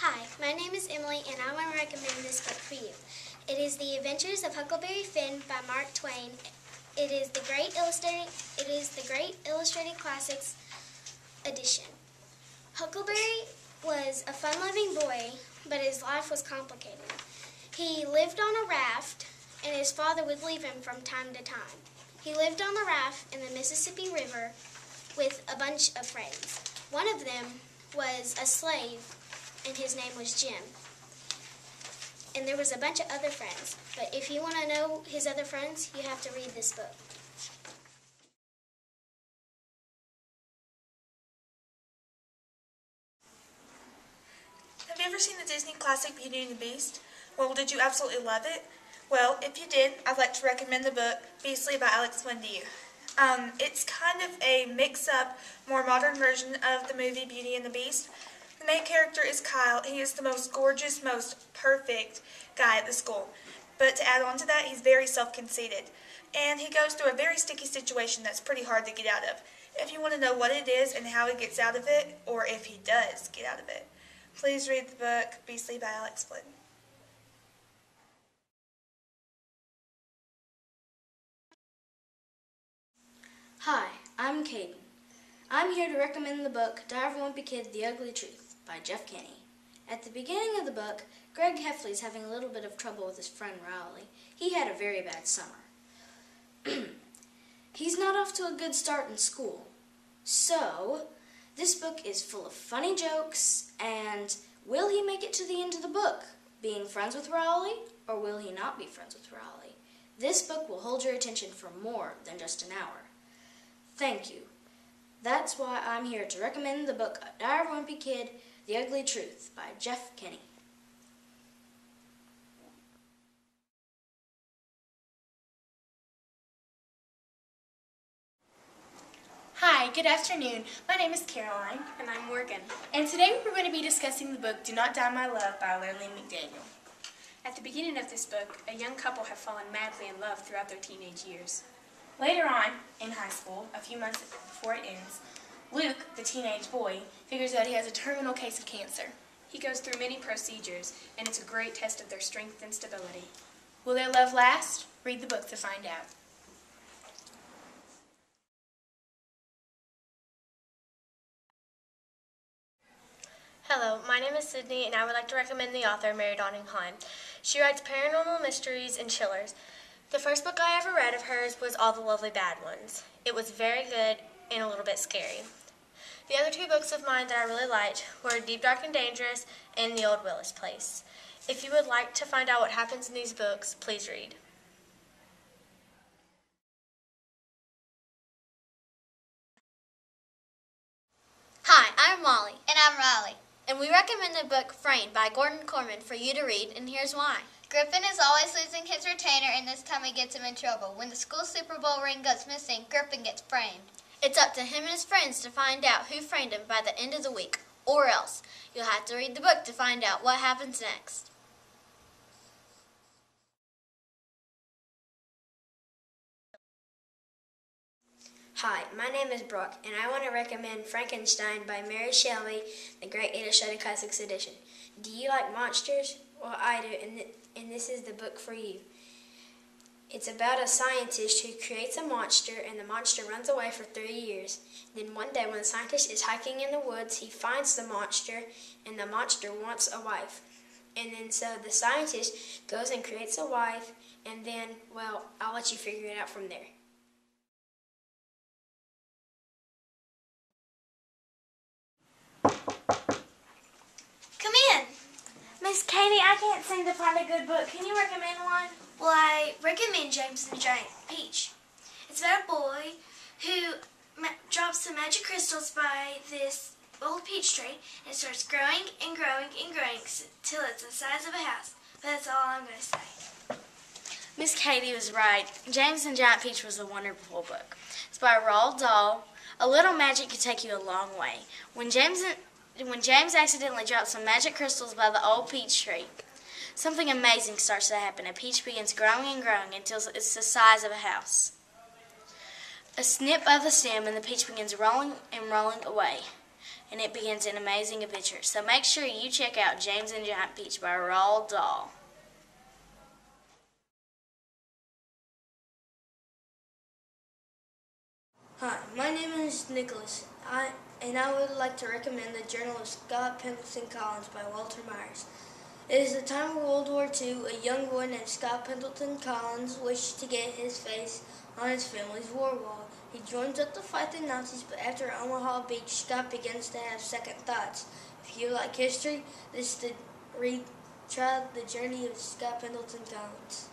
Hi, my name is Emily and I want to recommend this book for you. It is The Adventures of Huckleberry Finn by Mark Twain. It is the Great Illustrated Classics edition. Huckleberry was a fun-loving boy, but his life was complicated. He lived on a raft and his father would leave him from time to time. He lived on the raft in the Mississippi River with a bunch of friends. One of them was a slave, and his name was Jim. And there was a bunch of other friends, but if you want to know his other friends, you have to read this book. Have you ever seen the Disney classic Beauty and the Beast? Well, did you absolutely love it? Well, if you did, I'd like to recommend the book Beastly by Alex Flynn to you. It's kind of a mix-up, more modern version of the movie Beauty and the Beast. The main character is Kyle. He is the most gorgeous, most perfect guy at the school. But to add on to that, he's very self-conceited. And he goes through a very sticky situation that's pretty hard to get out of. If you want to know what it is and how he gets out of it, or if he does get out of it, please read the book Beastly by Alex Flynn. Hi, I'm Caden. I'm here to recommend the book Diary of a Wimpy Kid, The Ugly Truth by Jeff Kinney. At the beginning of the book, Greg Heffley is having a little bit of trouble with his friend Rowley. He had a very bad summer. He's not off to a good start in school. So, this book is full of funny jokes, and will he make it to the end of the book, being friends with Rowley, or will he not be friends with Rowley? This book will hold your attention for more than just an hour. Thank you. That's why I'm here to recommend the book Diary of a Wimpy Kid, The Ugly Truth by Jeff Kinney. Hi, good afternoon. My name is Caroline. And I'm Morgan. And today we're going to be discussing the book Do Not Die My Love by Lurleen McDaniel. At the beginning of this book, a young couple have fallen madly in love throughout their teenage years. Later on, in high school, a few months before it ends, Luke, the teenage boy, figures out he has a terminal case of cancer. He goes through many procedures, and it's a great test of their strength and stability. Will their love last? Read the book to find out. Hello, my name is Sydney, and I would like to recommend the author Mary Donning-Hine. She writes paranormal mysteries and chillers. The first book I ever read of hers was All the Lovely Bad Ones. It was very good and a little bit scary. The other two books of mine that I really liked were Deep, Dark, and Dangerous and The Old Willis Place. If you would like to find out what happens in these books, please read. Hi, I'm Molly. And I'm Riley. And we recommend the book Framed by Gordon Corman for you to read, and here's why. Griffin is always losing his retainer, and this time it gets him in trouble. When the school Super Bowl ring goes missing, Griffin gets framed. It's up to him and his friends to find out who framed him by the end of the week, or else you'll have to read the book to find out what happens next. Hi, my name is Brooke, and I want to recommend Frankenstein by Mary Shelley, the Great Illustrated Classics edition. Do you like monsters? Well, I do, and this is the book for you. It's about a scientist who creates a monster, and the monster runs away for 3 years. Then one day when the scientist is hiking in the woods, he finds the monster, and the monster wants a wife. And then so the scientist goes and creates a wife, and then, well, I'll let you figure it out from there. Come in. Miss Katie, I can't seem to find a good book. Can you recommend one? Well, I recommend James and the Giant Peach. It's about a boy who drops some magic crystals by this old peach tree, and it starts growing and growing and growing till it's the size of a house. But that's all I'm going to say. Miss Katie was right. James and Giant Peach was a wonderful book. It's by Roald Dahl. A little magic can take you a long way. When James accidentally drops some magic crystals by the old peach tree, something amazing starts to happen. A peach begins growing and growing until it's the size of a house. A snip of the stem and the peach begins rolling and rolling away. and it begins an amazing adventure. So make sure you check out James and Giant Peach by Roald Dahl. Hi, my name is Nicholas, and I would like to recommend the Journal of Scott Pendleton Collins by Walter Myers. It is the time of World War II. A young boy named Scott Pendleton Collins wished to get his face on his family's war wall. He joins up to fight the Nazis, but after Omaha Beach, Scott begins to have second thoughts. If you like history, try the journey of Scott Pendleton Collins.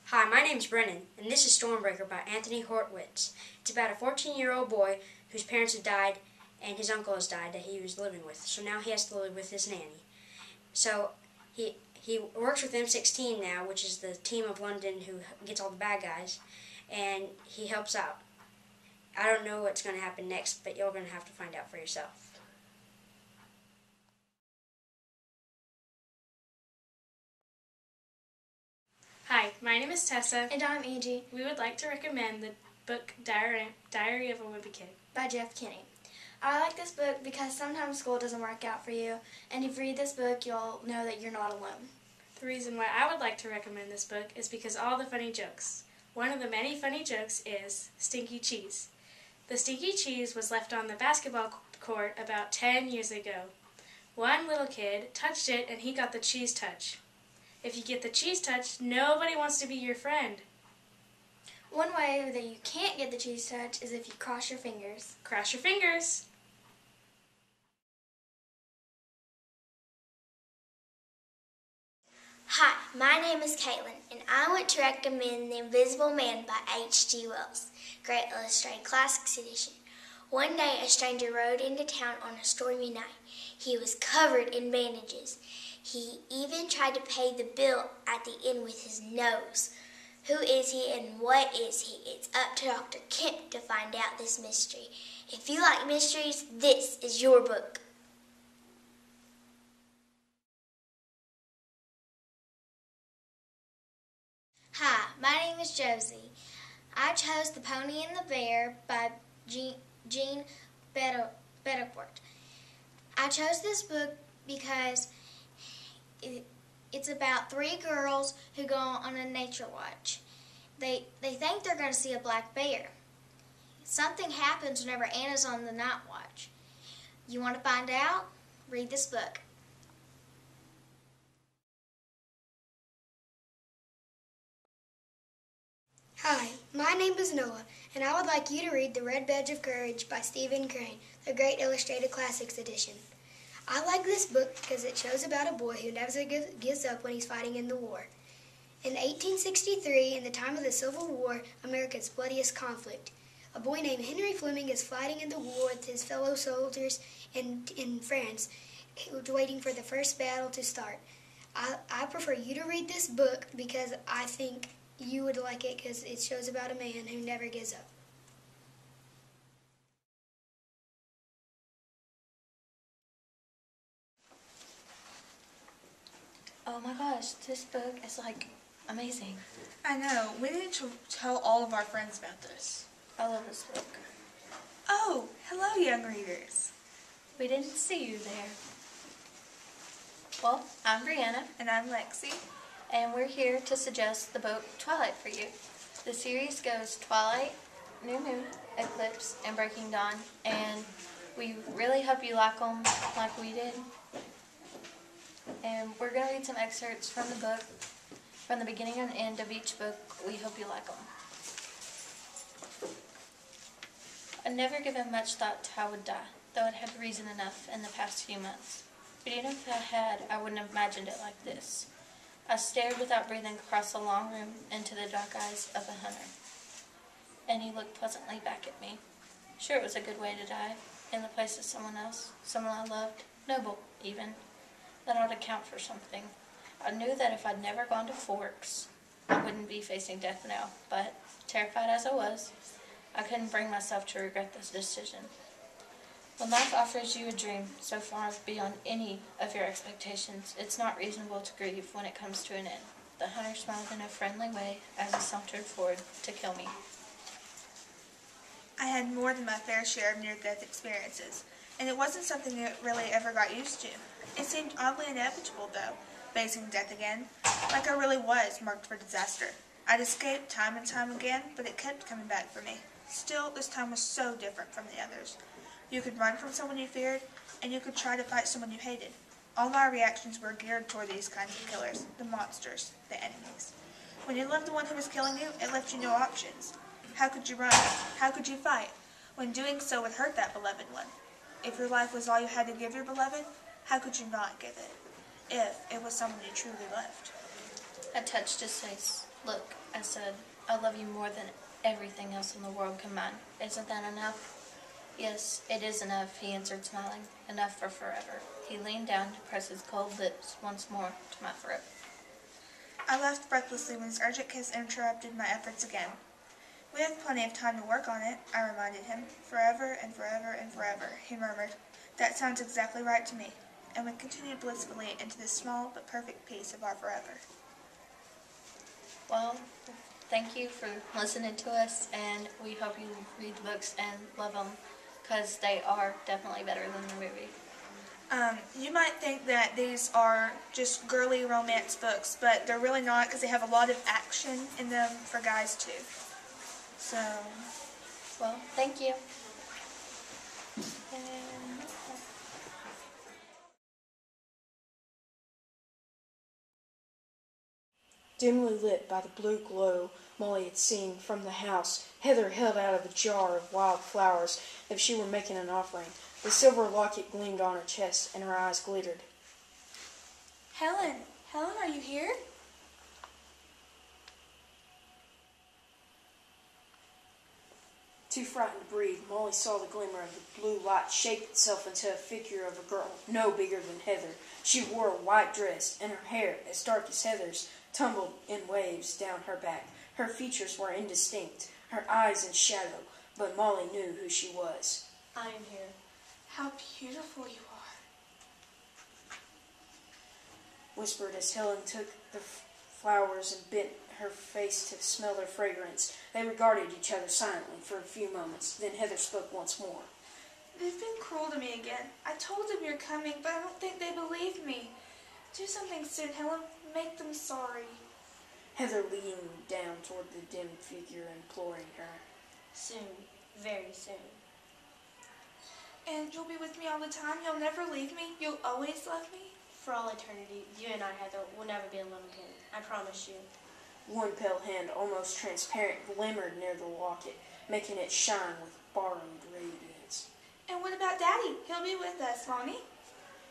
Hi, my name's Brennan, and this is Stormbreaker by Anthony Hortwitz. It's about a 14-year-old boy whose parents have died and his uncle has died that he was living with. So now he has to live with his nanny. So he works with M16 now, which is the team of London who gets all the bad guys, and he helps out. I don't know what's going to happen next, but you're going to have to find out for yourself. Hi, my name is Tessa. And I'm Angie. We would like to recommend the book Diary of a Wimpy Kid By Jeff Kinney. I like this book because sometimes school doesn't work out for you, and if you read this book, you'll know that you're not alone. The reason why I would like to recommend this book is because all the funny jokes. One of the many funny jokes is stinky cheese. The stinky cheese was left on the basketball court about 10 years ago. One little kid touched it and he got the cheese touch. If you get the cheese touch, nobody wants to be your friend. One way that you can't get the cheese touch is if you cross your fingers. Cross your fingers. Hi, my name is Caitlin, and I want to recommend The Invisible Man by H.G. Wells, Great Illustrated Classics Edition. One day, a stranger rode into town on a stormy night. He was covered in bandages. He even tried to pay the bill at the inn with his nose. Who is he and what is he? It's up to Dr. Kemp to find out this mystery. If you like mysteries, this is your book. Hi, my name is Josie. I chose The Pony and the Bear by Jean Bedecourt. I chose this book because it's about three girls who go on a nature watch. They think they're going to see a black bear. Something happens whenever Anna's on the night watch. You want to find out? Read this book. Hi, my name is Noah, and I would like you to read The Red Badge of Courage by Stephen Crane, the Great Illustrated Classics Edition. I like this book because it shows about a boy who never gives up when he's fighting in the war. In 1863, in the time of the Civil War, America's bloodiest conflict, a boy named Henry Fleming is fighting in the war with his fellow soldiers in France, waiting for the first battle to start. I prefer you to read this book because I think you would like it because it shows about a man who never gives up. Oh my gosh, this book is like amazing. I know. We need to tell all of our friends about this. I love this book. Oh, hello, young readers. We didn't see you there. Well, I'm Brianna. And I'm Lexi. And we're here to suggest the book Twilight for you. The series goes Twilight, New Moon, Eclipse, and Breaking Dawn. And we really hope you like them like we did. And we're going to read some excerpts from the book, from the beginning and end of each book. We hope you like them. I'd never given much thought to how I would die, though I'd had reason enough in the past few months. But even if I had, I wouldn't have imagined it like this. I stared without breathing across the long room into the dark eyes of a hunter. And he looked pleasantly back at me. Sure, it was a good way to die, in the place of someone else, someone I loved, noble, even. That ought to count for something. I knew that if I'd never gone to Forks, I wouldn't be facing death now, but, terrified as I was, I couldn't bring myself to regret this decision. When life offers you a dream so far beyond any of your expectations, it's not reasonable to grieve when it comes to an end. The hunter smiled in a friendly way as he sauntered forward to kill me. I had more than my fair share of near-death experiences, and it wasn't something that really ever got used to. It seemed oddly inevitable, though, facing death again, like I really was marked for disaster. I'd escaped time and time again, but it kept coming back for me. Still, this time was so different from the others. You could run from someone you feared, and you could try to fight someone you hated. All my reactions were geared toward these kinds of killers, the monsters, the enemies. When you loved the one who was killing you, it left you no options. How could you run? How could you fight? When doing so would hurt that beloved one. If your life was all you had to give your beloved, how could you not give it? If it was someone you truly loved. I touched his face. Look, I said, I love you more than everything else in the world combined. Isn't that enough? Yes, it is enough, he answered, smiling. Enough for forever. He leaned down to press his cold lips once more to my throat. I laughed breathlessly when his urgent kiss interrupted my efforts again. We have plenty of time to work on it, I reminded him. Forever and forever and forever, he murmured. That sounds exactly right to me. And we continued blissfully into this small but perfect piece of our forever. Well, thank you for listening to us, and we hope you read the books and love them, because they are definitely better than the movie. You might think that these are just girly romance books, but they're really not, because they have a lot of action in them for guys too. So, well, thank you. Dimly lit by the blue glow Molly had seen from the house, Heather held out a jar of wild flowers as if she were making an offering. The silver locket gleamed on her chest, and her eyes glittered. Helen, are you here? Too frightened to breathe, Molly saw the glimmer of the blue light shape itself into a figure of a girl no bigger than Heather. She wore a white dress, and her hair, as dark as Heather's, tumbled in waves down her back. Her features were indistinct, her eyes in shadow, but Molly knew who she was. I am here. How beautiful you are, whispered as Helen took the flowers and bent her face to smell their fragrance. They regarded each other silently for a few moments. Then Heather spoke once more. They've been cruel to me again. I told them you're coming, but I don't think they believed me. Do something soon, Helen. Make them sorry. Heather leaned down toward the dim figure, imploring her. Soon. Very soon. And you'll be with me all the time? You'll never leave me? You'll always love me? For all eternity, you and I, Heather, will never be alone again. I promise you. One pale hand, almost transparent, glimmered near the locket, making it shine with borrowed radiance. And what about Daddy? He'll be with us, won't he?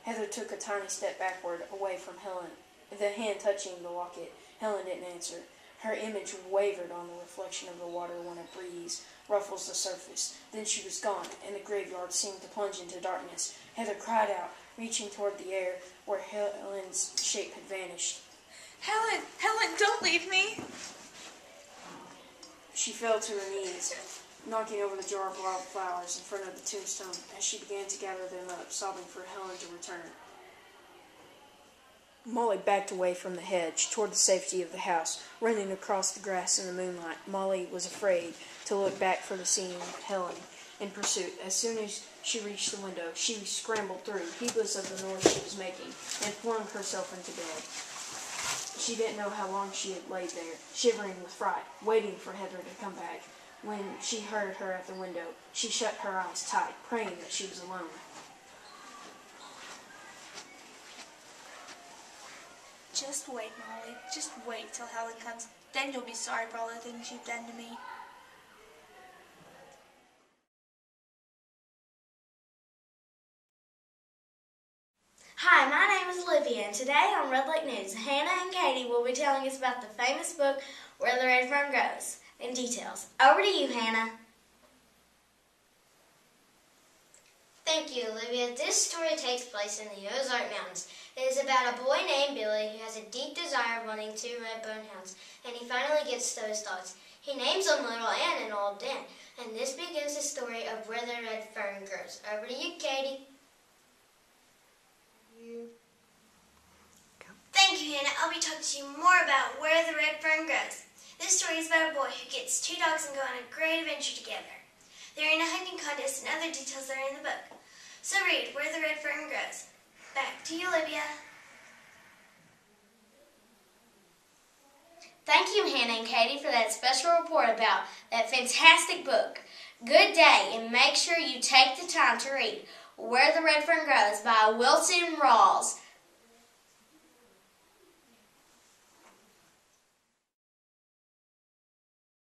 Heather took a tiny step backward, away from Helen. The hand touching the locket, Helen didn't answer. Her image wavered on the reflection of the water when a breeze ruffles the surface. Then she was gone, and the graveyard seemed to plunge into darkness. Heather cried out, reaching toward the air where Helen's shape had vanished. Helen, don't leave me. She fell to her knees, knocking over the jar of wild flowers in front of the tombstone as she began to gather them up, sobbing for Helen to return. Molly backed away from the hedge toward the safety of the house, running across the grass in the moonlight. Molly was afraid to look back for the scene of Helen in pursuit. As soon as she reached the window, she scrambled through, heedless of the noise she was making, and flung herself into bed. She didn't know how long she had laid there, shivering with fright, waiting for Heather to come back. When she heard her at the window, she shut her eyes tight, praying that she was alone. Just wait, Molly. Just wait till Helen comes. Then you'll be sorry for all the things you've done to me. Hi, my name is Olivia, and today on Red Lake News, Hannah and Katie will be telling us about the famous book, Where the Red Fern Grows, in details. Over to you, Hannah. Thank you, Olivia. This story takes place in the Ozark Mountains. It is about a boy named Billy who has a deep desire of wanting 2 red bone hounds, and he finally gets those thoughts. He names them Little Ann and Old Dan, and this begins the story of Where the Red Fern Grows. Over to you, Katie. Thank Thank you, Hannah. I'll be talking to you more about Where the Red Fern Grows. This story is about a boy who gets two dogs and go on a great adventure together. They're in a hunting contest and other details are in the book. So read Where the Red Fern Grows. Back to you, Olivia. Thank you, Hannah and Katie, for that special report about that fantastic book. Good day, and make sure you take the time to read Where the Red Fern Grows by Wilson Rawls.